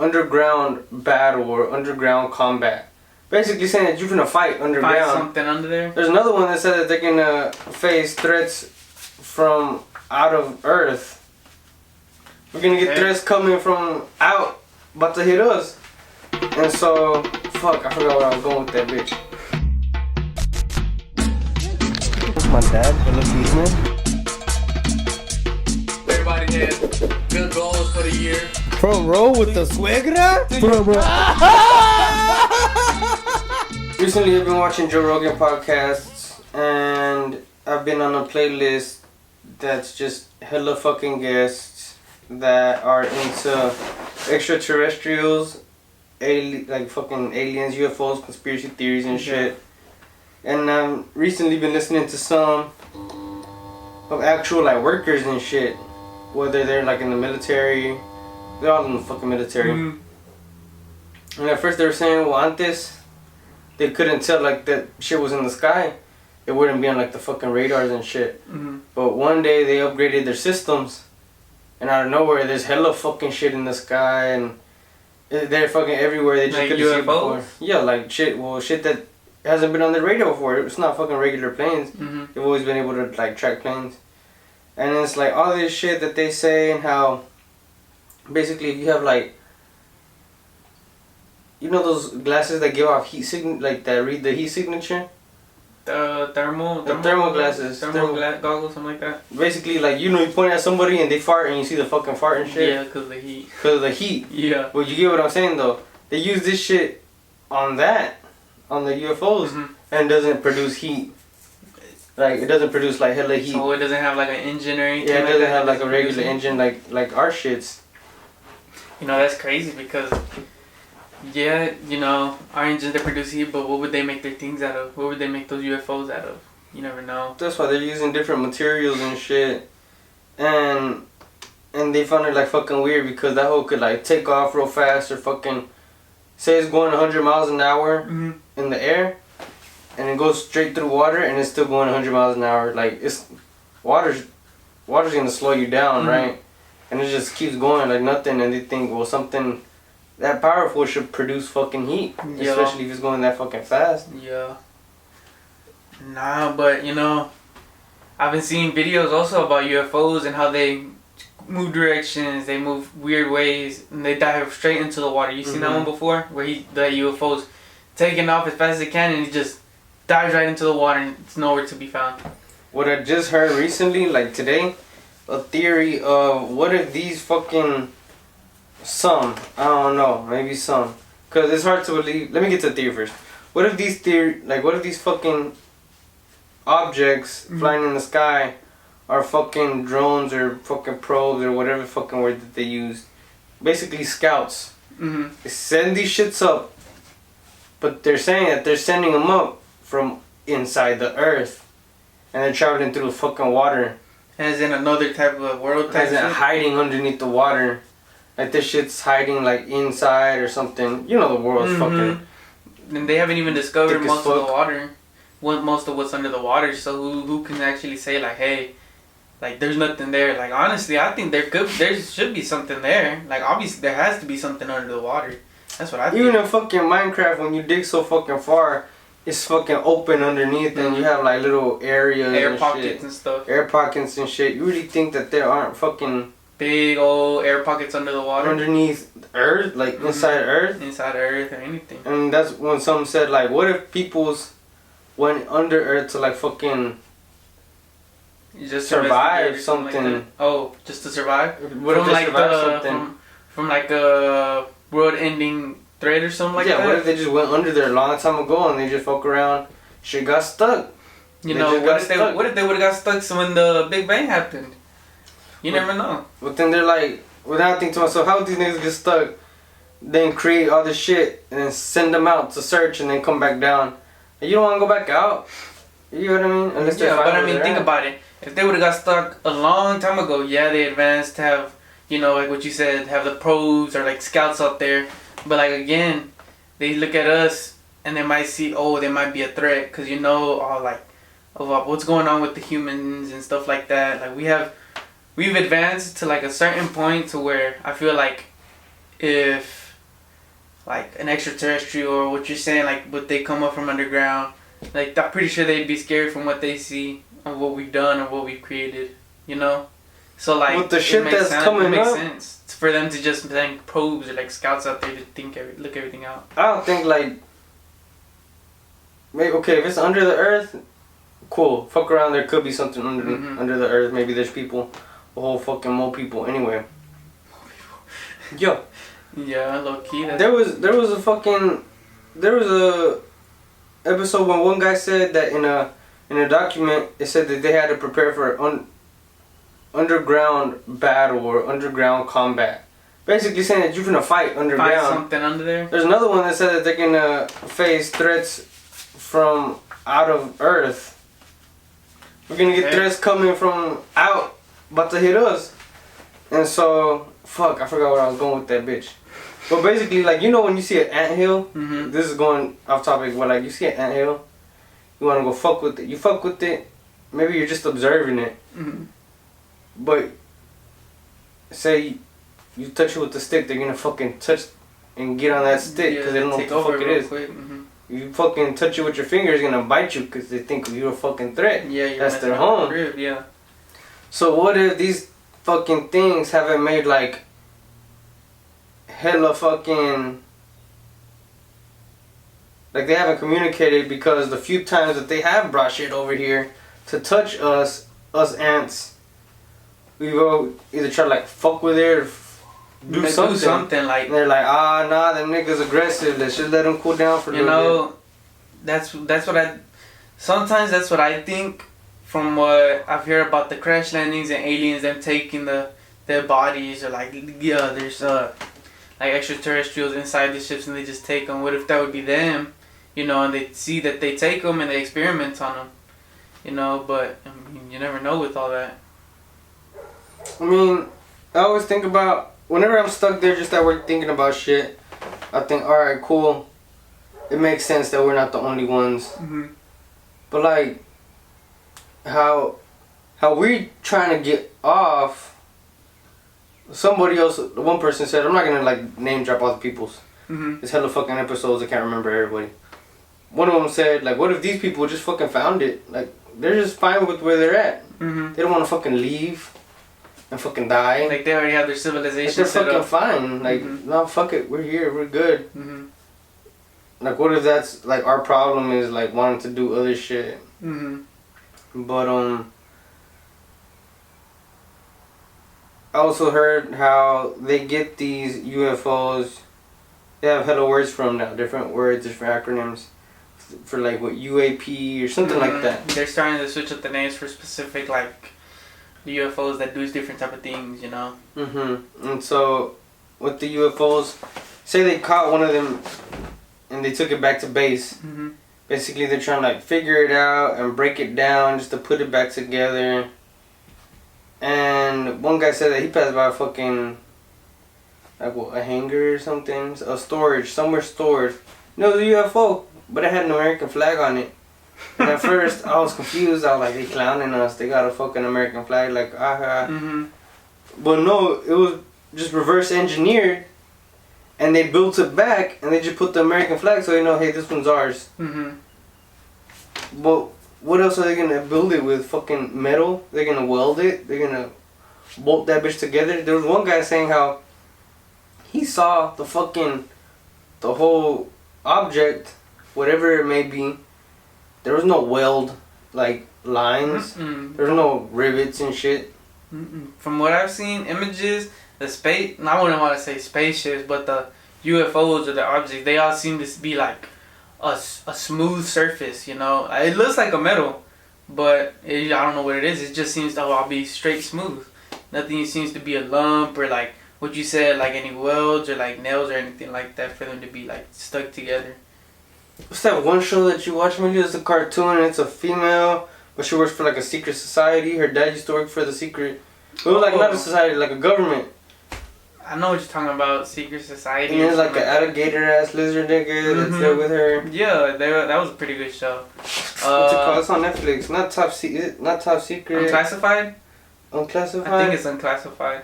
underground battle or underground combat. Basically saying that you're gonna fight underground. Find something under there. There's another one that said that they're gonna face threats from out of Earth. We're gonna get threats coming from out, about to hit us. And so, fuck, I forgot where I was going with that bitch. That's my dad, the policeman. Everybody had good goals for the year. Bro, roll with the suegra? Bro. Recently, I've been watching Joe Rogan podcasts, and I've been on a playlist that's just hella fucking guests that are into extraterrestrials, like fucking aliens, UFOs, conspiracy theories and shit. And I've recently been listening to some of actual like workers and shit, whether they're like in the military. They're all in the fucking military. And at first they were saying, well, antes they couldn't tell like that shit was in the sky. It wouldn't be on like the fucking radars and shit. But one day they upgraded their systems, and out of nowhere there's hella fucking shit in the sky, and they're fucking everywhere. They just like couldn't see it UFOs? before. Yeah, like shit. Well, shit that hasn't been on the radar before. It's not fucking regular planes. They've always been able to like track planes, and it's like all this shit that they say and how basically if you have like, you know those glasses that give off heat like that read the heat signature. Thermal glasses. Goggles, something like that. Basically, like, you know, you point at somebody and they fart and you see the fucking fart and shit. Yeah, because of the heat. Because of the heat. Yeah. But you get what I'm saying, though? They use this shit on the UFOs, and it doesn't produce heat. Like, it doesn't produce, like, hella heat. So it doesn't have, like, an engine or anything? Yeah, it doesn't have, like, a regular engine like our shits. You know, that's crazy because... Yeah, you know, our engines, they produce heat, but what would they make their things out of? What would they make those UFOs out of? You never know. That's why they're using different materials and shit. And they found it like fucking weird because that hoe could like take off real fast or fucking say it's going 100 miles an hour in the air, and it goes straight through water and it's still going 100 miles an hour. Like, it's water's gonna slow you down, right? And it just keeps going like nothing, and they think, well, something that powerful should produce fucking heat, especially if it's going that fucking fast. Yeah. Nah, but you know, I've been seeing videos also about UFOs and how they move directions, they move weird ways, and they dive straight into the water. You seen that one before? Where the UFO's taking off as fast as it can and he just dives right into the water and it's nowhere to be found. What I just heard recently, like today, a theory of what if these fucking... I don't know, maybe some. Because it's hard to believe. Let me get to the theory first. What if these fucking objects flying in the sky are fucking drones or fucking probes or whatever fucking word that they use? Basically scouts. They send these shits up, but they're saying that they're sending them up from inside the earth. And they're traveling through the fucking water. As in another type of world type As in hiding underneath the water. Like this shit's hiding like inside or something. You know the world's fucking... And they haven't even discovered most of the water. Most of what's under the water. So who can actually say like, hey, like there's nothing there. Like honestly, I think there should be something there. Like obviously there has to be something under the water. That's what I think. Even in fucking Minecraft, when you dig so fucking far, it's fucking open underneath and you have like little areas air and pockets shit. and stuff. Air pockets and shit. You really think that there aren't fucking... big old air pockets under the water? Underneath Earth? Like inside Earth? Inside Earth or anything. And that's when someone said like, what if people's went under Earth to like fucking... just survive something. Like oh, just to survive? What if they survive something? From like a world-ending threat or something like that? Yeah, what if they just went under there a long time ago and they just fuck around, shit got stuck? You know, what if they would have got stuck when the Big Bang happened? You never know. But then they're like, well, I think to myself, how would these niggas get stuck, then create all this shit, and then send them out to search and then come back down? And you don't want to go back out? You know what I mean? Unless but I mean, think about it. If they would have got stuck a long time ago, yeah, they advanced to have, you know, like what you said, have the probes or like scouts out there. But like again, they look at us and they might see, oh, there might be a threat because you know, what's going on with the humans and stuff like that. Like we've advanced to like a certain point to where I feel like if like an extraterrestrial or what you're saying, like would they come up from underground? Like I'm pretty sure they'd be scared from what they see and what we've done and what we've created, you know. So like with the shit that's coming makes up, sense for them to just send probes or like scouts out there to look everything out. I don't think like maybe okay if it's under the earth, cool. Fuck around, there could be something under the earth. Maybe there's people, a whole fucking more people. Anyway, yo, yeah, low key. There was a episode when one guy said that in a document it said that they had to prepare for underground battle or underground combat. Basically saying that you're gonna fight underground. Find something under there. There's another one that said that they're gonna face threats from out of Earth. We're gonna get threats coming from out, about to hit us. And so, fuck, I forgot where I was going with that bitch. But basically, like, you know when you see an anthill, this is going off topic, but like you see an anthill, you wanna go fuck with it. You fuck with it, maybe you're just observing it. But say you touch it with the stick, they're gonna fucking touch and get on that stick because they don't know what the fuck it is. You fucking touch it with your fingers, gonna bite you because they think you're a fucking threat. Yeah, that's their home. Yeah. So what if these fucking things haven't made like hella fucking like they haven't communicated because the few times that they have brought shit over here to touch us ants, we go either try to like fuck with it or do something like. And they're like, nah, them niggas aggressive. Let's just let them cool down for a little bit. That's what I. Sometimes that's what I think. From what I've heard about the crash landings and aliens, them taking their bodies, or like there's like extraterrestrials inside the ships and they just take them. What if that would be them? You know, and they see that they take them and they experiment on them. You know, but I mean, you never know with all that. I mean, I always think about. Whenever I'm stuck there just at work thinking about shit, I think, alright, cool. It makes sense that we're not the only ones. But like, how we trying to get off, somebody else, one person said, I'm not going to like name drop all the people's. It's hella fucking episodes, I can't remember everybody. One of them said, like, what if these people just fucking found it? Like, they're just fine with where they're at. They don't want to fucking leave. And fucking die. Like they already have their civilization like they're fucking fine. Like, no, fuck it. We're here. We're good. Like, what if that's, like, our problem is, like, wanting to do other shit. But, I also heard how they get these UFOs. They have hella words for them now. Different words, different acronyms. For, like, what, UAP or something like that. They're starting to switch up the names for specific, like, the UFOs that do different type of things, you know. And so, with the UFOs, say they caught one of them, and they took it back to base. Basically, they're trying to like figure it out and break it down just to put it back together. And one guy said that he passed by a fucking like what, a hangar or something, a storage somewhere stored. No, the UFO, but it had an American flag on it. And at first, I was confused. I was like, they clowning us. They got a fucking American flag, like, aha. But no, it was just reverse engineered. And they built it back, and they just put the American flag so you know, hey, this one's ours. But what else are they gonna build it with? Fucking metal? They're gonna weld it? They're gonna bolt that bitch together? There was one guy saying how he saw the whole object, whatever it may be. There was no weld, like, lines. There was no rivets and shit. From what I've seen, images, the space, I wouldn't want to say spaceships, but the UFOs or the objects, they all seem to be like a smooth surface, you know. It looks like a metal, but I don't know what it is. It just seems to all be straight smooth. Nothing seems to be a lump or like what you said, like any welds or like nails or anything like that for them to be like stuck together. What's that one show that you watch? Maybe it's a cartoon and it's a female, but she works for like a secret society. Her dad used to work for the secret. It was like not a society, like a government. I know what you're talking about, secret society. And there's like an alligator ass lizard nigga that's there with her. Yeah, that was a pretty good show. What's it called? It's on Netflix. Not top secret. Unclassified? Unclassified? I think it's Unclassified.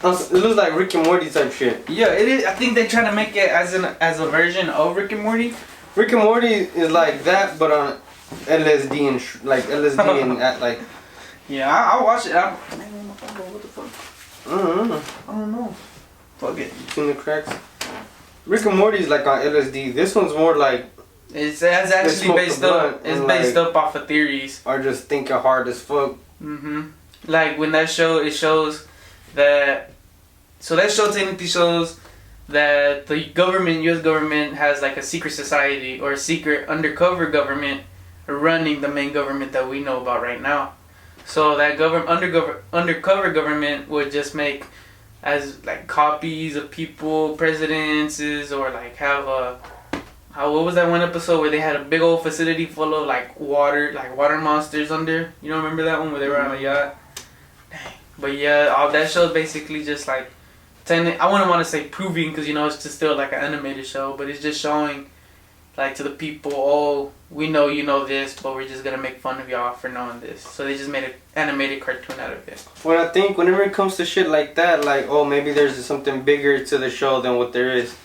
It looks like Rick and Morty type shit. Yeah, it is. I think they're trying to make it as a version of Rick and Morty. Rick and Morty is like that, but on LSD and LSD and like. Yeah, I'll watch it. What the fuck? I don't know. Fuck it. Between the cracks. Rick and Morty is like on LSD. This one's more like. It's actually based up. It's based up off of theories. Or just thinking hard as fuck. Like when that show, it shows that. So that show technically shows that the government, U.S. government, has like a secret society or a secret undercover government running the main government that we know about right now. So that undercover government would just make as like copies of people, presidents, or like have a. What was that one episode where they had a big old facility full of like water monsters under? You don't remember that one where they were on a yacht? Dang. But yeah, all that show is basically just like, I wouldn't want to say proving because it's just still like an animated show, but it's just showing like to the people, oh, we know you know this, but we're just gonna make fun of y'all for knowing this. So they just made an animated cartoon out of it. What I think whenever it comes to shit like that, like, oh, maybe there's something bigger to the show than what there is.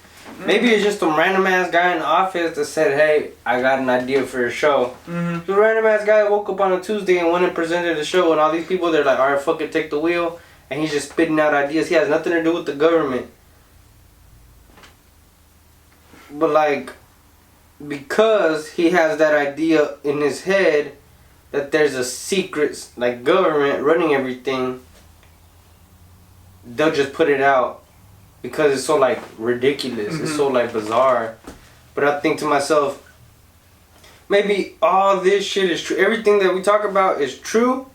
Maybe it's just some random ass guy in the office that said, hey, I got an idea for a show. The random ass guy woke up on a Tuesday and went and presented the show, and all these people, they're like, alright, fuck it, take the wheel. And he's just spitting out ideas. He has nothing to do with the government. But like, because he has that idea in his head that there's a secret like government running everything, they'll just put it out. Because it's so like ridiculous, it's so like bizarre. But I think to myself, maybe all this shit is true. Everything that we talk about is true,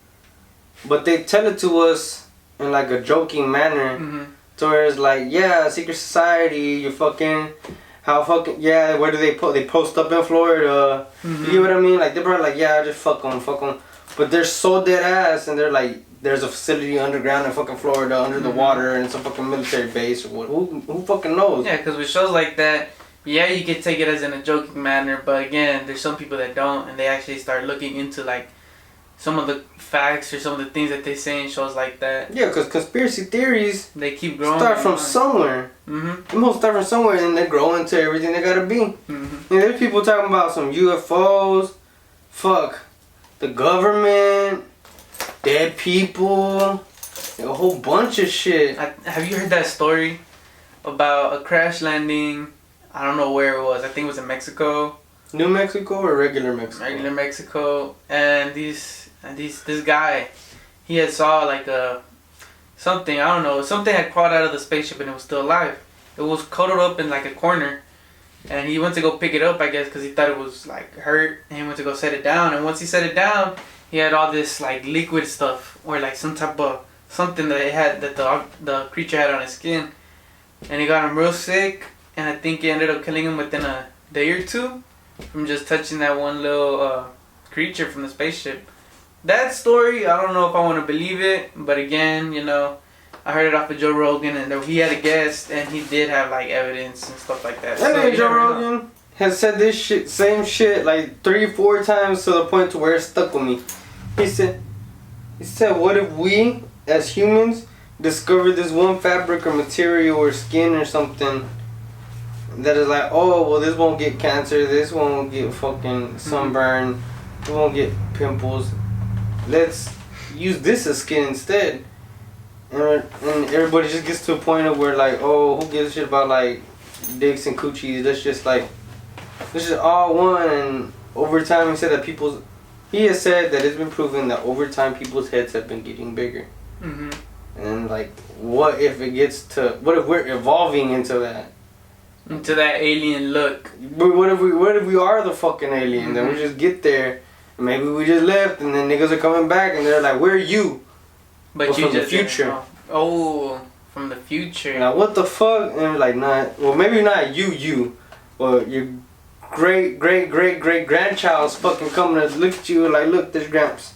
but they tell it to us in like a joking manner. To where it's like, yeah, secret society, you fucking, yeah, where do they put? They post up in Florida. You know what I mean? Like they're probably like, yeah, just fuck them. But they're so dead ass, and they're like, there's a facility underground in fucking Florida, under the water, and it's a fucking military base or what? Who fucking knows? Yeah, because with shows like that, yeah, you can take it as in a joking manner, but again, there's some people that don't, and they actually start looking into like some of the facts or some of the things that they say in shows like that. Yeah, because conspiracy theories, they keep growing. Start from somewhere. Them hoes start from somewhere, and they grow into everything they gotta be. And there's people talking about some UFOs, the government, dead people, a whole bunch of shit. Have you heard that story about a crash landing? I don't know where it was. I think it was in Mexico. New Mexico or regular Mexico? Regular Mexico. And this guy, he had saw like something, I don't know, something had crawled out of the spaceship and it was still alive. It was cuddled up in like a corner. And he went to go pick it up, I guess, because he thought it was like hurt. And he went to go set it down. And once he set it down, he had all this like liquid stuff or like some type of something that the creature had on his skin, and it got him real sick. And I think it ended up killing him within a day or two from just touching that one little creature from the spaceship. That story, I don't know if I want to believe it, but again, I heard it off of Joe Rogan, and he had a guest, and he did have like evidence and stuff like that. That nigga Joe Rogan has said this same shit like 3-4 times to the point to where it stuck with me. He said, what if we, as humans, discover this one fabric or material or skin or something that is like, oh, well, this won't get cancer, this won't get fucking sunburn, it won't get pimples. Let's use this as skin instead. And everybody just gets to a point of where like, oh, who gives a shit about like dicks and coochies? Let's just all one. And over time, he has said that it's been proven that over time people's heads have been getting bigger. And like, what if we're evolving into that? Into that alien look. But what if we are the fucking aliens and we just get there, and maybe we just left, and then niggas are coming back and they're like, where are you? But you from just the future. Oh, from the future. Now what the fuck? And like, maybe not you, but your great grandchild's fucking coming to look at you like, look, there's Gramps.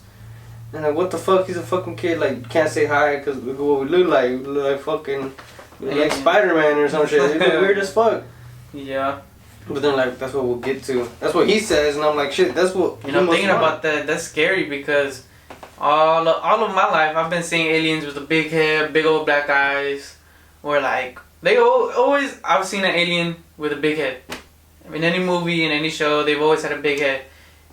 And like, what the fuck? He's a fucking kid. Like, can't say hi because look what we look like. We look like fucking, like Spider-Man or some shit. It look weird as fuck. Yeah. But then like, that's what we'll get to. That's what he says, and I'm like, shit. That's what. Thinking about that. That's scary because all of my life, I've been seeing aliens with a big head, big old black eyes, or like they always. I've seen an alien with a big head. In any movie, in any show, they've always had a big head.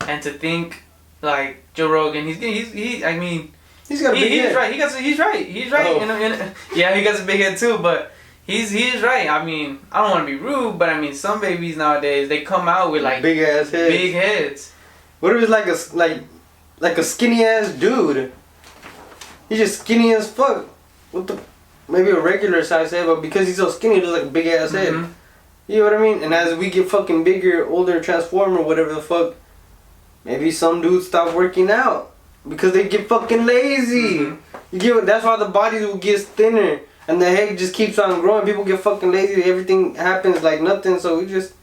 And to think like Joe Rogan, he's I mean, he's got a big head. He's right. He's right. Oh. Yeah, he got a big head too, but. He's right. I mean, I don't want to be rude, but I mean, some babies nowadays they come out with like big ass heads. Big heads. What if it's like a skinny ass dude? He's just skinny as fuck. What the? Maybe a regular size head, but because he's so skinny, he looks like a big ass head. You know what I mean? And as we get fucking bigger, older, transform or whatever the fuck, maybe some dudes stop working out because they get fucking lazy. You get that's why the bodies will get thinner. And the head just keeps on growing. People get fucking lazy. Everything happens like nothing. So we're just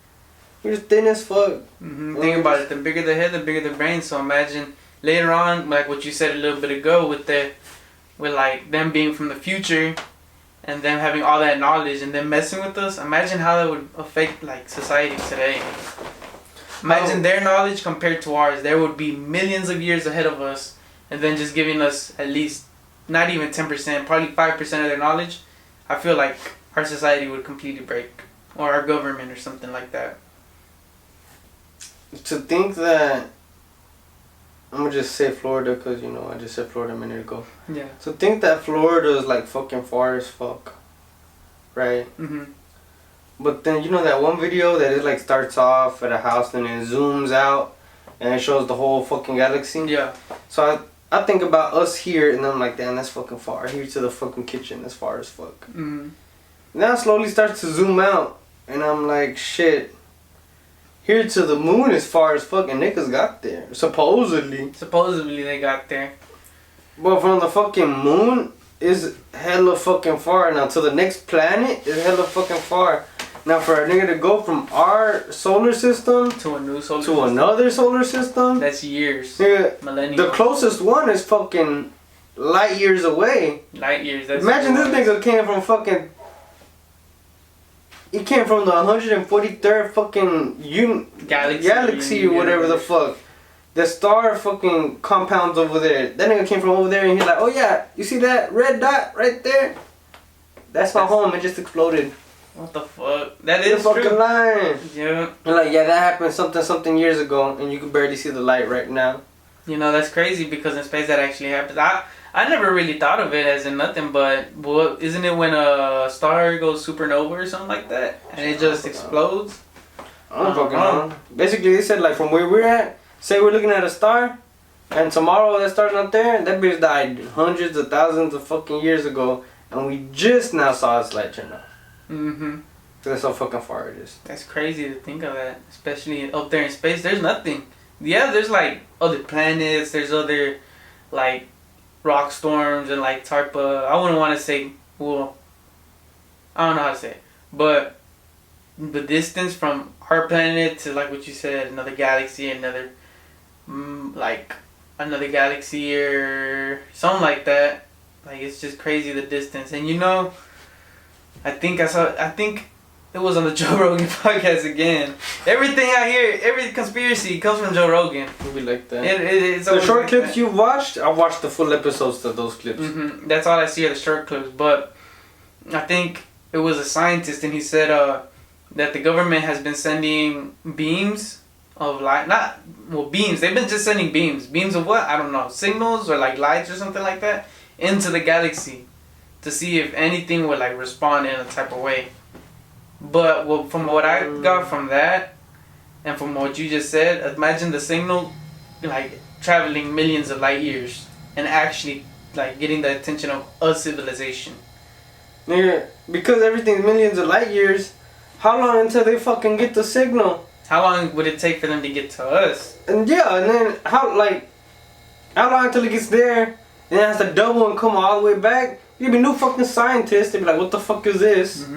thin as fuck. Think about it. The bigger the head, the bigger the brain. So imagine later on, like what you said a little bit ago, with like them being from the future, and them having all that knowledge and them messing with us. Imagine how that would affect like society today. Imagine their knowledge compared to ours. There would be millions of years ahead of us, and then just giving us at least. Not even 10%, probably 5% of their knowledge. I feel like our society would completely break. Or our government or something like that. To think that... I'm going to just say Florida because, you know, I just said Florida a minute ago. Yeah. So think that Florida is like fucking far as fuck. Right? But then, you know that one video that it like starts off at a house and then zooms out and it shows the whole fucking galaxy? Yeah. So I think about us here, and I'm like, damn, that's fucking far. Here to the fucking kitchen, that's far as fuck. Now it slowly starts to zoom out, and I'm like, shit. Here to the moon is far as fuck, and niggas got there. Supposedly. Supposedly they got there. But from the fucking moon is hella fucking far. Now to the next planet is hella fucking far. Now for a nigga to go from our solar system to a new solar to system. another solar system, that's years. Nigga, millennials. The closest one is fucking light years away. Light years. That's imagine this nigga came from fucking. He came from the 143rd fucking galaxy or whatever the fuck. The star fucking compounds over there. That nigga came from over there and he's like, oh yeah, you see that red dot right there? That's my home. It just exploded. What the fuck? That is fucking true. lying. Yeah. And like, yeah, that happened something years ago, and you can barely see the light right now. You know, that's crazy because in space that actually happens. I never really thought of it as in nothing, but isn't it when a star goes supernova or something like that, and it just explodes? I don't fucking know. Basically, they said like from where we're at, say we're looking at a star, and tomorrow that star's not there. That bitch died hundreds of thousands of fucking years ago, and we just now saw its light turn off. That's how fucking far it is. That's crazy to think of that, especially up there in space. There's nothing. Yeah, there's like other planets. There's other like rock storms and like Tarpa. I wouldn't want to say. Well, I don't know how to say it, but the distance from our planet to like what you said, another galaxy, another like another galaxy or something like that. Like it's just crazy the distance, and you know. I think it was on the Joe Rogan podcast again. Everything I hear, every conspiracy comes from Joe Rogan. We like that. It's the short like clips that. You've watched, I watched the full episodes of those clips. That's all I see are the short clips. But I think it was a scientist, and he said that the government has been sending beams of light. Beams. They've been just sending beams. Beams of what? I don't know. Signals or like lights or something like that into the galaxy. To see if anything would like respond in a type of way. But from what I got from that and from what you just said, imagine the signal like traveling millions of light years and actually like getting the attention of a civilization. Yeah, because everything's millions of light years, how long until they fucking get the signal? How long would it take for them to get to us? And yeah, and then how long until it gets there and it has to double and come all the way back? You'd be new fucking scientists. They'd be like, what the fuck is this?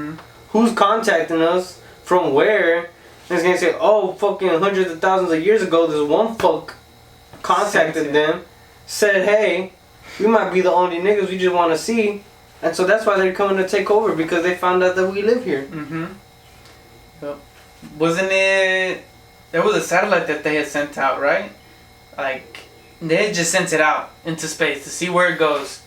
Who's contacting us? From where? And it's gonna say, oh, fucking hundreds of thousands of years ago, this one fuck contacted them, said, hey, we might be the only niggas we just want to see. And so that's why they're coming to take over, because they found out that we live here. Yep. Wasn't it... There was a satellite that they had sent out, right? Like, they just sent it out into space to see where it goes,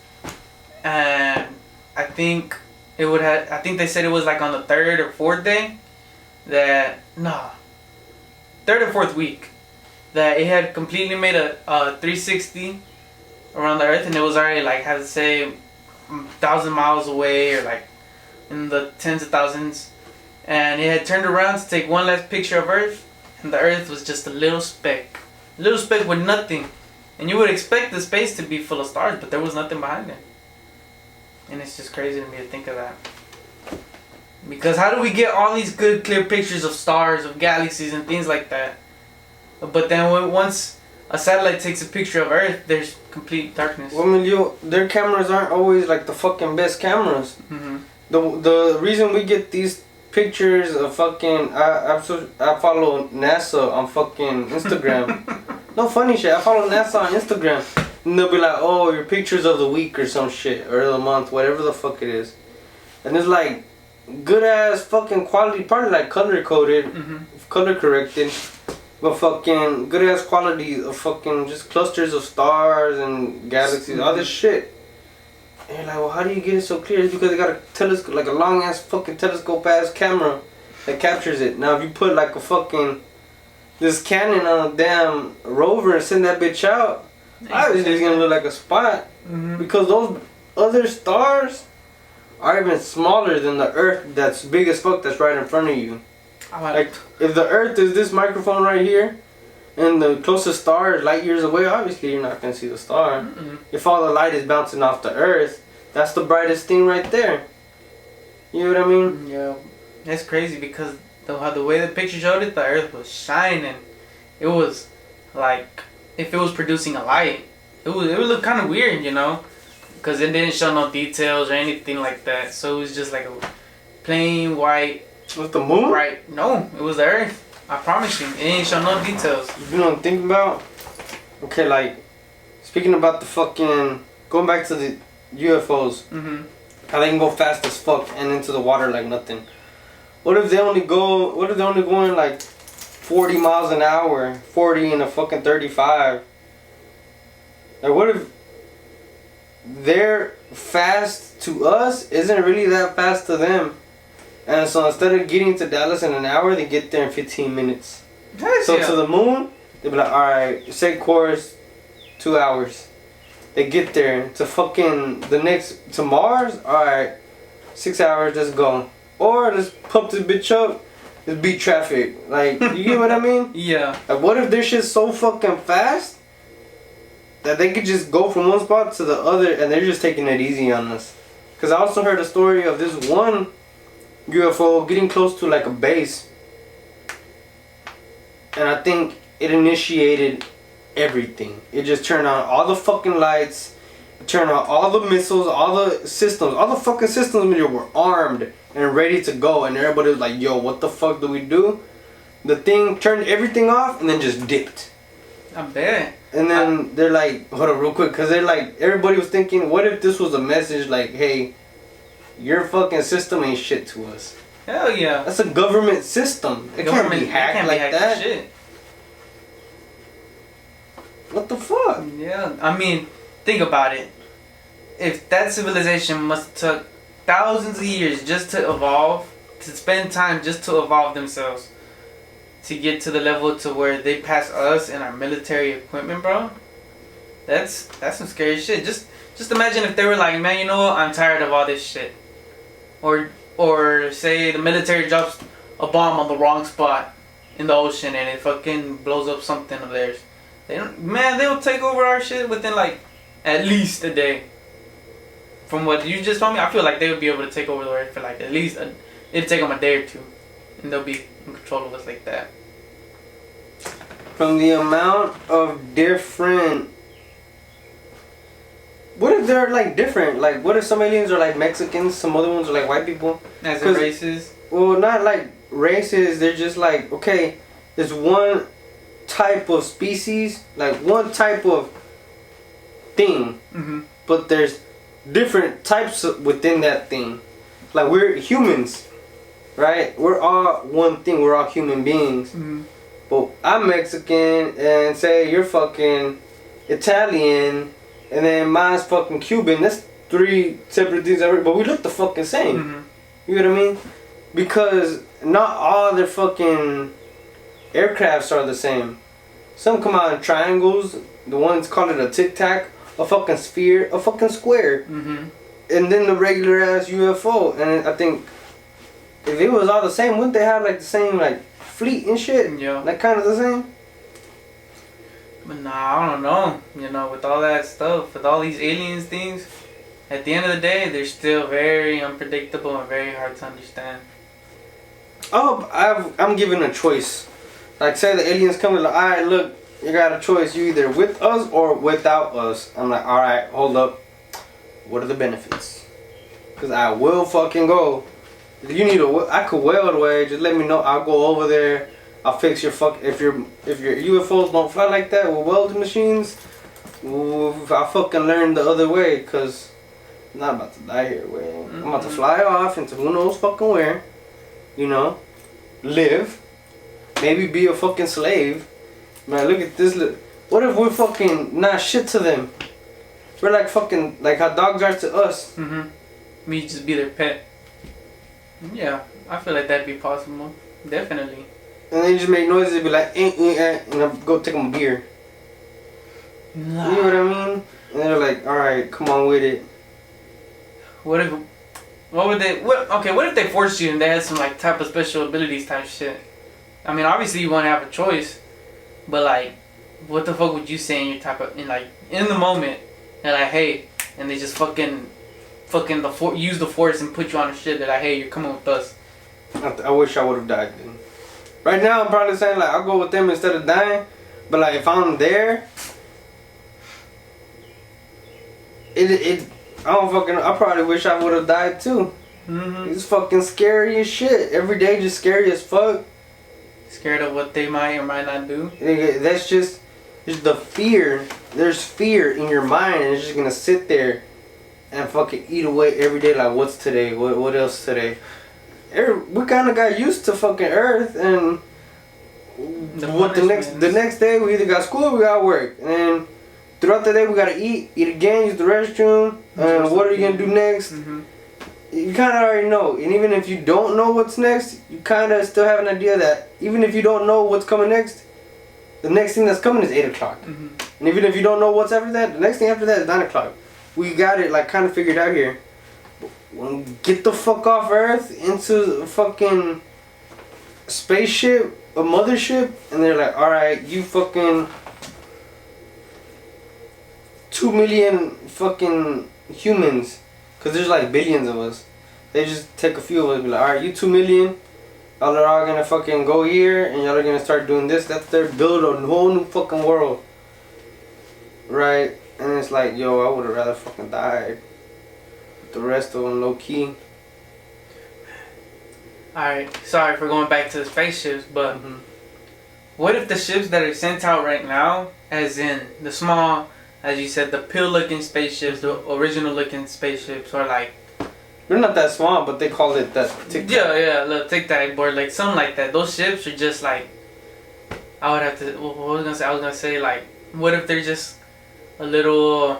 and I think I think they said it was like on the third or fourth day, third or fourth week, that it had completely made a 360 around the Earth, and it was already like, how to say, 1,000 miles away, or like in the tens of thousands, and it had turned around to take one last picture of Earth, and the Earth was just a little speck with nothing. And you would expect the space to be full of stars, but there was nothing behind it. And it's just crazy to me to think of that. Because how do we get all these good, clear pictures of stars, of galaxies, and things like that? But then once a satellite takes a picture of Earth, there's complete darkness. Well, I mean, their cameras aren't always like the fucking best cameras. Mm-hmm. The reason we get these pictures of fucking... I follow NASA on fucking Instagram. No funny shit. I follow NASA on Instagram, and they'll be like, "Oh, your pictures of the week or some shit, or the month, whatever the fuck it is." And it's like good ass fucking quality, probably like color coded, color corrected, but fucking good ass quality of fucking just clusters of stars and galaxies, all this shit. And you're like, well, how do you get it so clear? It's because they got a telescope, like a long ass fucking telescope ass camera that captures it. Now, if you put like a fucking this Canon on a damn rover and send that bitch out, obviously it's gonna look like a spot. Because those other stars are even smaller than the Earth that's big as fuck that's right in front of you. Like, if the Earth is this microphone right here, and the closest star is light years away, obviously you're not gonna see the star. If all the light is bouncing off the Earth, that's the brightest thing right there. You know what I mean? Yeah, that's crazy because the way the picture showed it, the Earth was shining. It was like if it was producing a light. It would look kind of weird, you know, because it didn't show no details or anything like that. So it was just like a plain white. Was the moon? Right? No, it was the Earth. I promise you, it ain't show no details. You know what I'm thinking about? Okay, like speaking about the fucking going back to the UFOs. How they can go fast as fuck and into the water like nothing. What if they only going like 40 miles an hour, 40 in a fucking 35? Like, what if they're fast to us isn't really that fast to them? And so instead of getting to Dallas in an hour, they get there in 15 minutes. So to the moon, they'll be like, alright, set course, 2 hours. They get there to fucking to Mars, alright, 6 hours, let's go. Or let's pump this bitch up, let's beat traffic. Like, you get what I mean? Yeah. Like, what if their shit's so fucking fast that they could just go from one spot to the other and they're just taking it easy on us? Because I also heard a story of this one UFO getting close to like a base. And I think it initiated everything. It just turned on all the fucking lights, turned on all the missiles, all the systems, all the fucking systems were armed and ready to go, and everybody was like, yo, what the fuck do we do? The thing turned everything off and then just dipped. I bet. And then they're like, hold on real quick, because they're like, everybody was thinking, what if this was a message like, hey, your fucking system ain't shit to us? Hell yeah. That's a government system. It can't be hacked like that. Shit. What the fuck? Yeah, I mean, think about it. If that civilization must have took thousands of years just to evolve, to spend time just to evolve themselves, to get to the level to where they pass us in our military equipment, bro. That's some scary shit. Just imagine if they were like, man, you know what? I'm tired of all this shit. Or say the military drops a bomb on the wrong spot in the ocean and it fucking blows up something of theirs. They'll take over our shit within like at least a day. From what you just told me, I feel like they would be able to take over the Earth for like at least it'd take them a day or two, and they'll be in control of us like that. From the amount of different. What if they're like different? Like, what if some aliens are like Mexicans, some other ones are like white people? As in races? Well, not like races. They're just like, okay, there's one type of species, like one type of thing, but there's different types within that thing. Like, we're humans, right? We're all one thing. We're all human beings. But I'm Mexican, and say you're fucking Italian, and then mine's fucking Cuban. That's 3 separate things, but we look the fucking same. Mm-hmm. You know what I mean? Because not all their fucking aircrafts are the same. Some come out in triangles. The ones call it a tic tac, a fucking sphere, a fucking square, Mm-hmm. and then the regular ass UFO. And I think if it was all the same, wouldn't they have like the same like fleet and shit? Yeah. Like kind of the same. But nah, I don't know. You know, with all that stuff, with all these aliens things, at the end of the day, they're still very unpredictable and very hard to understand. Oh, I'm given a choice. Like say the aliens come and like, alright, look, you got a choice. You either with us or without us. I'm like, alright, hold up. What are the benefits? Cause I will fucking go. If you need I could weld away. Just let me know. I'll go over there. I'll fix your if your UFOs don't fly like that with welding machines. I'll fucking learn the other way. Cause I'm not about to die here. I'm about to fly off into who knows fucking where. You know, live. Maybe be a fucking slave. Man, look at this. What if we're fucking not shit to them? We're like fucking, like how dogs are to us. Mm-hmm. Me just be their pet. Yeah, I feel like that'd be possible. Definitely. And they just make noises and be like, and I'll go take them a beer. Nah. You know what I mean? And they're like, alright, come on with it. What if they forced you and they had some like type of special abilities type shit? I mean, obviously you want to have a choice, but like, what the fuck would you say in the moment? They're like, hey, and they just use the force and put you on a shit. They're like, hey, you're coming with us. I wish I would have died then. Right now I'm probably saying like I'll go with them instead of dying, but like if I'm there, I probably wish I would have died too. Mm-hmm. It's fucking scary as shit. Every day just scary as fuck. Scared of what they might or might not do. That's just the fear. There's fear in your mind, and it's just gonna sit there and fucking eat away every day. Like, what's today? What else today? We kind of got used to fucking Earth, and the next day we either got school or we got work, and throughout the day we gotta eat again, use the restroom, and what are you gonna do next? Mm-hmm. You kind of already know, and even if you don't know what's next, you kind of still have an idea that even if you don't know what's coming next, the next thing that's coming is 8 o'clock. Mm-hmm. And even if you don't know what's after that, the next thing after that is 9 o'clock. We got it like kind of figured out here. When we get the fuck off Earth into a fucking spaceship, a mothership, and they're like, alright, you fucking 2 million fucking humans. Because there's like billions of us. They just take a few of us and be like, alright, you 2 million. Y'all are all gonna fucking go here and y'all are gonna start doing this. That's their build a whole new fucking world. Right? And it's like, yo, I would have rather fucking died. The rest of them low key. Alright, sorry for going back to the spaceships, but what if the ships that are sent out right now, as in the small, as you said, the pill-looking spaceships, the original-looking spaceships, or like... They're not that small, but they call it that tic-tac. Yeah, little tic-tac board, like something like that. Those ships are just like... I was gonna say like, what if they're just a little...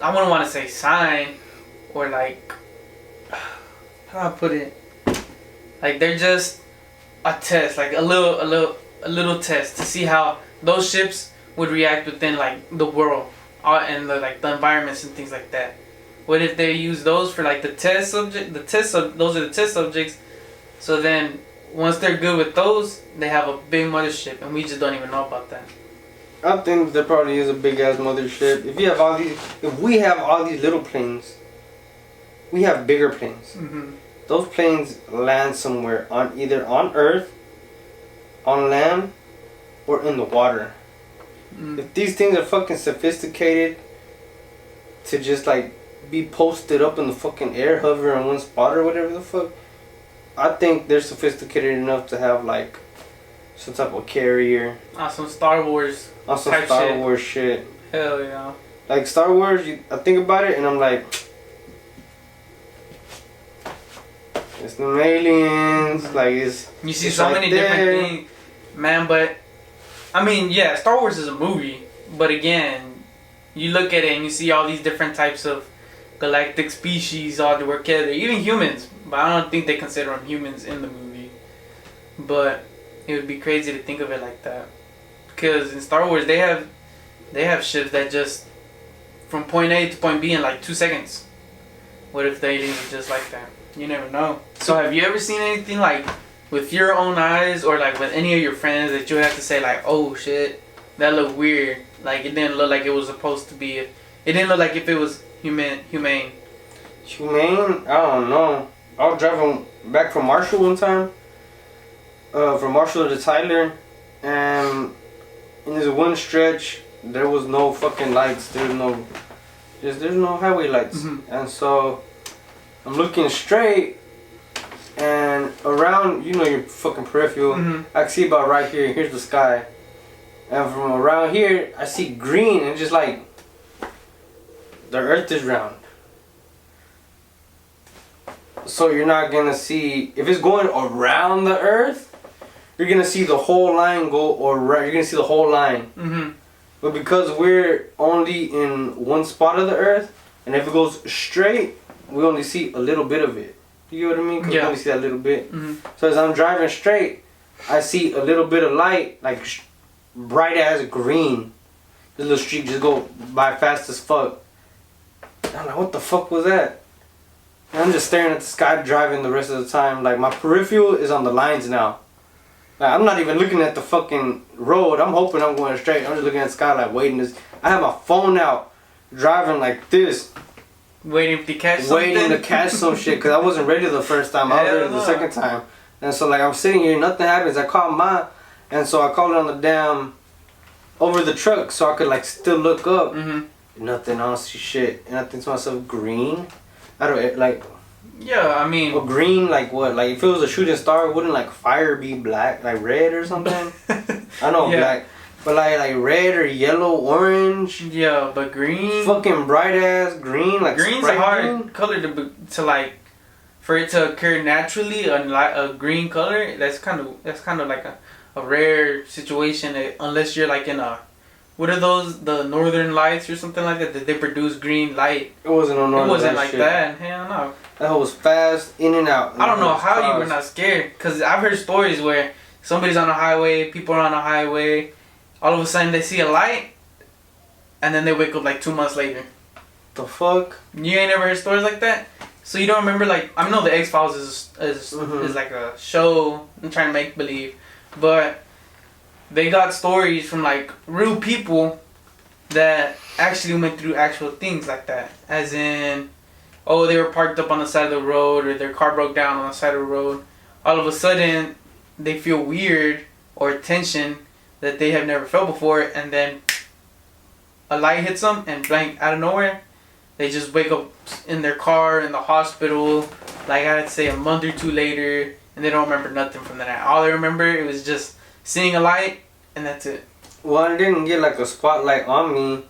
I wouldn't want to say sign, or like... How do I put it? Like they're just a test, like a little test to see how those ships would react within like the world and the environments and things like that. What if they use those for like the test subject? Those are the test subjects. So then once they're good with those, they have a big mothership, and we just don't even know about that. I think there probably is a big ass mothership. If we have all these little planes, we have bigger planes. Mm-hmm. Those planes land somewhere either on Earth, on land, or in the water. Mm. If these things are fucking sophisticated to just like be posted up in the fucking air, hover in one spot or whatever the fuck, I think they're sophisticated enough to have like some type of carrier. On some Star Wars. On some Star Wars shit. Hell yeah. Like Star Wars, I think about it and I'm like, it's the aliens, like it's... You see so many different things, man, but... I mean, yeah, Star Wars is a movie, But again, you look at it and you see all these different types of galactic species all to work together, even humans. But I don't think they consider them humans in the movie. But it would be crazy to think of it like that. Because in Star Wars, they have ships that just from point A to point B in like 2 seconds. What if the aliens are just like that? You never know. So have you ever seen anything like with your own eyes or like with any of your friends that you have to say like, oh shit, that looked weird. Like it didn't look like it was supposed to be. It didn't look like if it was humane. Humane? I don't know. I was driving back from Marshall one time. From Marshall to Tyler, and in this one stretch there was no fucking lights. There's no highway lights. Mm-hmm. And so I'm looking straight, and around, your fucking peripheral, mm-hmm. I can see about right here. Here's the sky, and from around here I see green, and just like the earth is round. So you're not gonna see, if it's going around the earth, you're gonna see the whole line go you're gonna see the whole line. Mm-hmm. But because we're only in one spot of the earth, and if it goes straight, we only see a little bit of it. You get what I mean? 'Cause we only see that little bit. Mm-hmm. So as I'm driving straight, I see a little bit of light, like bright as green. This little streak just go by fast as fuck. I'm like, what the fuck was that? And I'm just staring at the sky driving the rest of the time. Like, my peripheral is on the lines now. Like, I'm not even looking at the fucking road. I'm hoping I'm going straight. I'm just looking at the sky like waiting. I have my phone out driving like this. Waiting to catch something? Waiting to catch some shit, because I wasn't ready the first time. I was ready the second time. And so like I'm sitting here, nothing happens. I call mine, and so I called it on the damn, over the truck so I could like still look up. Mm-hmm. Nothing, I don't see shit. And I think to myself, green? I don't, like... Yeah, I mean... Well, green, like what? Like if it was a shooting star, wouldn't like fire be black? Like red or something? I know black. But like red or yellow, orange. Yeah, but green. Fucking bright ass green, like green's a hard color to like, for it to occur naturally. A green color, that's kind of like a rare situation, unless you're like in a, what are those, the Northern Lights or something like that they produce green light. It wasn't on Northern. It wasn't like that. Hell no. That was fast, in and out. I don't know how you were not scared, cause I've heard stories where somebody's on a highway, people are on a highway. All of a sudden they see a light, and then they wake up like 2 months later. The fuck? You ain't never heard stories like that? So you don't remember, like, I know the X-Files is like a show, I'm trying to make believe, but they got stories from like real people that actually went through actual things like that. As in, oh, they were parked up on the side of the road, or their car broke down on the side of the road. All of a sudden, they feel weird or tension that they have never felt before, and then a light hits them, and blank, out of nowhere, they just wake up in their car in the hospital, like I'd say a month or two later, and they don't remember nothing from the night. All they remember, it was just seeing a light, and that's it. Well, I didn't get like a spotlight on me.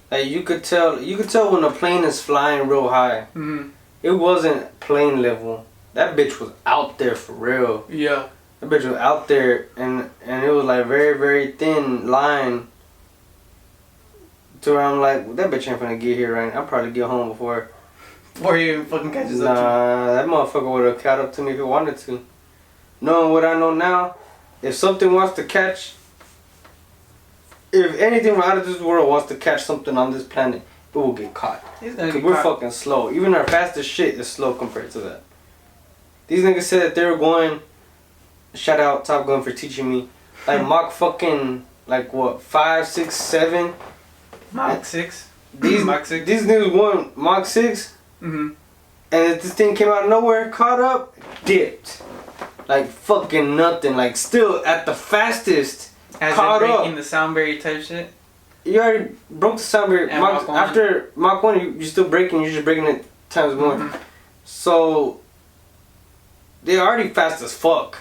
Like you could tell when a plane is flying real high. Mm-hmm. It wasn't plane level. That bitch was out there for real. Yeah. That bitch was out there, and it was like very, very thin line. To where I'm like, that bitch ain't finna get here right now. I'll probably get home before he even fucking catches up to you. Nah, that motherfucker would have caught up to me if he wanted to. Knowing what I know now, if something wants to catch, if anything out of this world wants to catch something on this planet, it will get caught. Cause we're fucking slow. Even our fastest shit is slow compared to that. These niggas said that they were going, shout out Top Gun for teaching me, like Mach fucking, like what, 5, 6, 7? Mach 6. Mach 6. These niggas going Mach 6. Mm-hmm. And if this thing came out of nowhere, caught up, dipped. Like fucking nothing. Like still at the fastest. As caught in breaking up. the sound barrier type shit? You already broke the sound barrier. After Mach 1, you're still breaking. You're just breaking it times more. Mm-hmm. So they're already fast as fuck.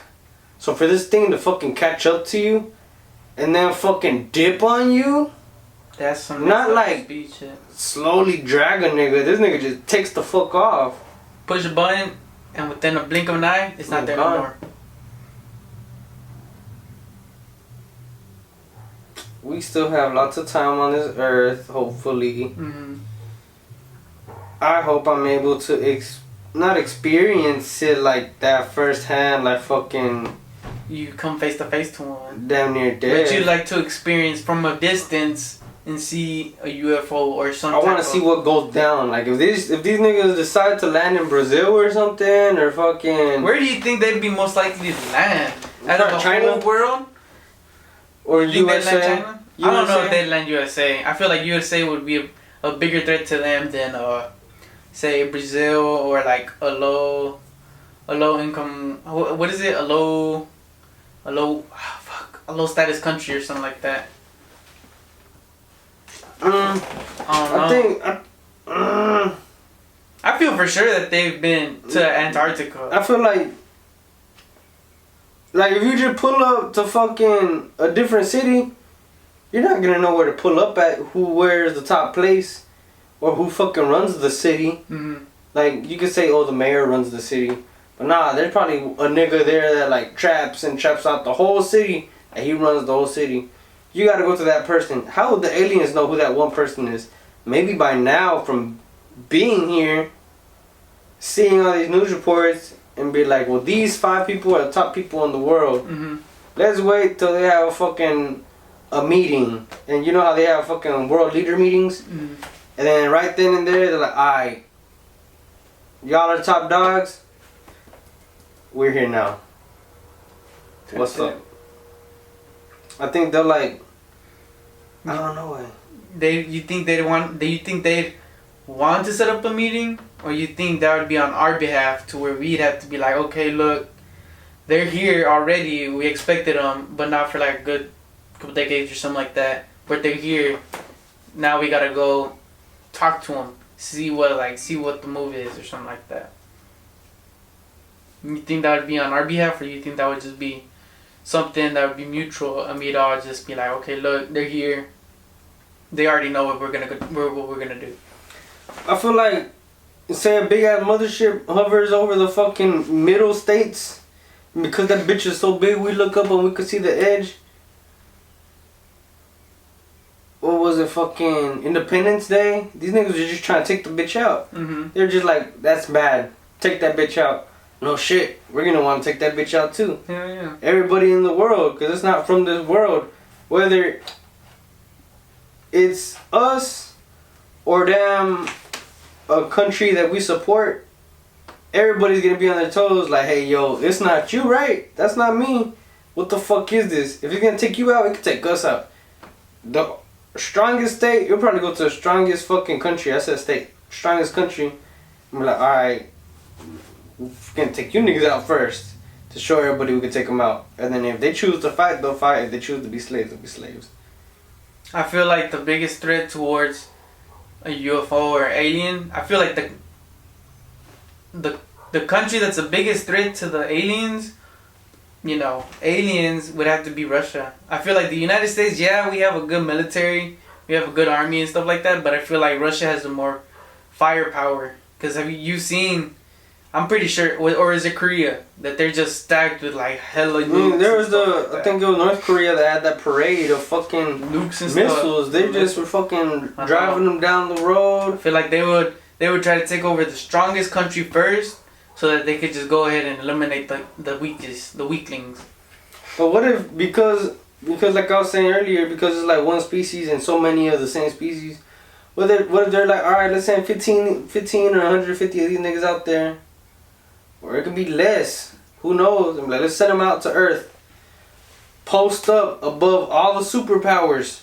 So for this thing to fucking catch up to you and then fucking dip on you, that's some not like speed shit. Slowly drag a nigga. This nigga just takes the fuck off. Push a button, and within a blink of an eye, it's not there no more. we still have lots of time on this earth, hopefully. Mm-hmm. I hope I'm able to not experience it like that firsthand, like fucking You come face to face to one. damn near dead. But you like to experience from a distance and see a UFO or something. I want to see what goes down. Like if these niggas decide to land in Brazil or something, or fucking. Where do you think they'd be most likely to land? Out of the China? whole world? Or You think they'd USA? land China? I don't know if they'd land USA. I feel like USA would be a bigger threat to them than say Brazil or like a low income. What is it? A low status country or something like that. I feel for sure that they've been to Antarctica. I feel like if you just pull up to fucking a different city, you're not gonna know where to pull up at, where's the top place, or who fucking runs the city. Mm-hmm. Like, you could say, oh, the mayor runs the city. But nah, there's probably a nigga there that like traps out the whole city, and he runs the whole city. You gotta go to that person. How would the aliens know who that one person is? Maybe by now, from being here, seeing all these news reports, and be like, well, these 5 people are the top people in the world. Mm-hmm. Let's wait till they have a meeting. And you know how they have fucking world leader meetings? Mm-hmm. And then right then and there, they're like, alright, y'all are top dogs. We're here now. What's up? I think they're like, I don't know. Do you think they'd want to set up a meeting, or you think that would be on our behalf, to where we'd have to be like, okay, look, they're here already. We expected them, but not for like a good couple decades or something like that. But they're here. Now we gotta go talk to them, see what the move is or something like that. You think that would be on our behalf, or you think that would just be something that would be mutual, and we'd all just be like, okay, look, they're here. They already know what we're gonna do. I feel like, say a big ass mothership hovers over the fucking middle states, because that bitch is so big, we look up and we could see the edge. What was it, fucking Independence Day? These niggas are just trying to take the bitch out. Mm-hmm. They're just like, that's bad. Take that bitch out. No shit, we're gonna want to take that bitch out too. Yeah. Everybody in the world, because it's not from this world. Whether it's us or damn a country that we support, everybody's gonna be on their toes like, hey yo, it's not you, right? That's not me. What the fuck is this? If it's gonna take you out, it can take us out. The strongest state, you'll probably go to the strongest fucking country. I said state. Strongest country. And be like, alright, we're gonna take you niggas out first to show everybody we can take them out. And then if they choose to fight, they'll fight. If they choose to be slaves, they'll be slaves. I feel like the biggest threat towards a UFO or alien, I feel like the country that's the biggest threat to the aliens, aliens would have to be Russia. I feel like the United States, yeah, we have a good military, we have a good army and stuff like that, but I feel like Russia has the more firepower. Because have you seen, I'm pretty sure, or is it Korea, that they're just stacked with like hella nukes? There was I think it was North Korea that had that parade of fucking nukes and missiles. stuff. They just were fucking driving them down the road. I feel like they would try to take over the strongest country first, so that they could just go ahead and eliminate the weaklings. But what if, because like I was saying earlier, because it's like one species and so many of the same species, what if they're like, alright, let's send 15 or 150 of these niggas out there, or it could be less, who knows? I'm like, let's send them out to Earth, post up above all the superpowers,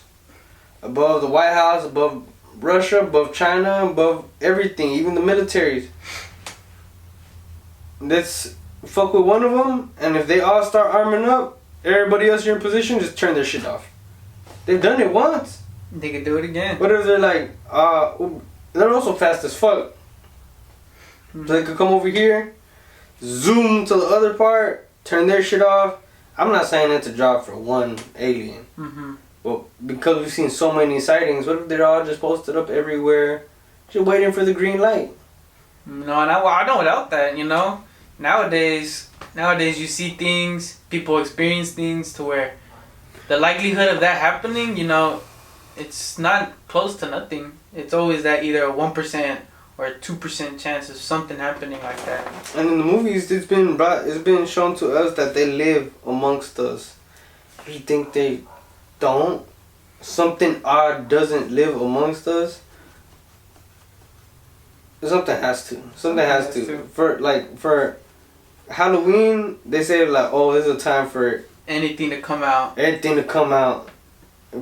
above the White House, above Russia, above China, above everything, even the militaries. Let's fuck with one of them, and if they all start arming up, everybody else in your position, just turn their shit off. They've done it once. They could do it again. What if they're like, they're also fast as fuck. So they could come over here, zoom to the other part, turn their shit off. I'm not saying it's a job for one alien. Mm-hmm. But because we've seen so many sightings, what if they're all just posted up everywhere, just waiting for the green light? No, I don't doubt that, Nowadays you see things, people experience things to where the likelihood of that happening, you know, it's not close to nothing. It's always that either a 1% or a 2% chance of something happening like that. And in the movies, it's been shown to us that they live amongst us. We think they don't. Something odd doesn't live amongst us. Something has to. Something has to. For Halloween, they say like, oh, it's a time for anything to come out. Anything to come out,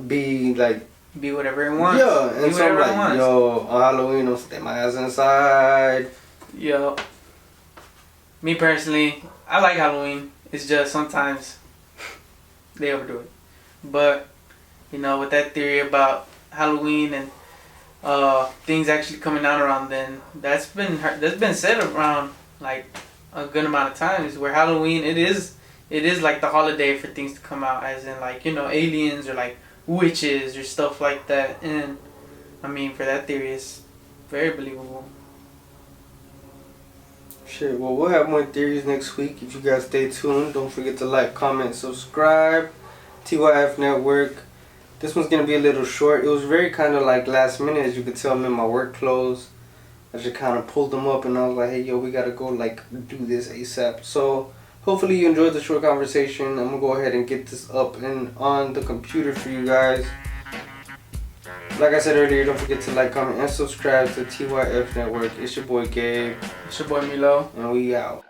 be like. Be whatever it wants. Yeah, and so I'm like, yo, on Halloween, I'll stay my ass inside. Yo. Me personally, I like Halloween. It's just sometimes they overdo it. But, you know, with that theory about Halloween and things actually coming out around then, that's been said around like a good amount of times where Halloween, it is like the holiday for things to come out, as in like, you know, aliens or like witches or stuff like that. And I mean, for that theory, it's very believable. Shit, well, we'll have more theories next week. If you guys stay tuned, don't forget to like, comment, subscribe. TYF Network. This one's gonna be a little short. It was very kind of like last minute, as you could tell. I'm in my work clothes. I just kind of pulled them up and I was like, hey, yo, we gotta go like do this ASAP. So hopefully you enjoyed the short conversation. I'm gonna go ahead and get this up and on the computer for you guys. Like I said earlier, don't forget to like, comment, and subscribe to TYF Network. It's your boy Gabe. It's your boy Milo. And we out.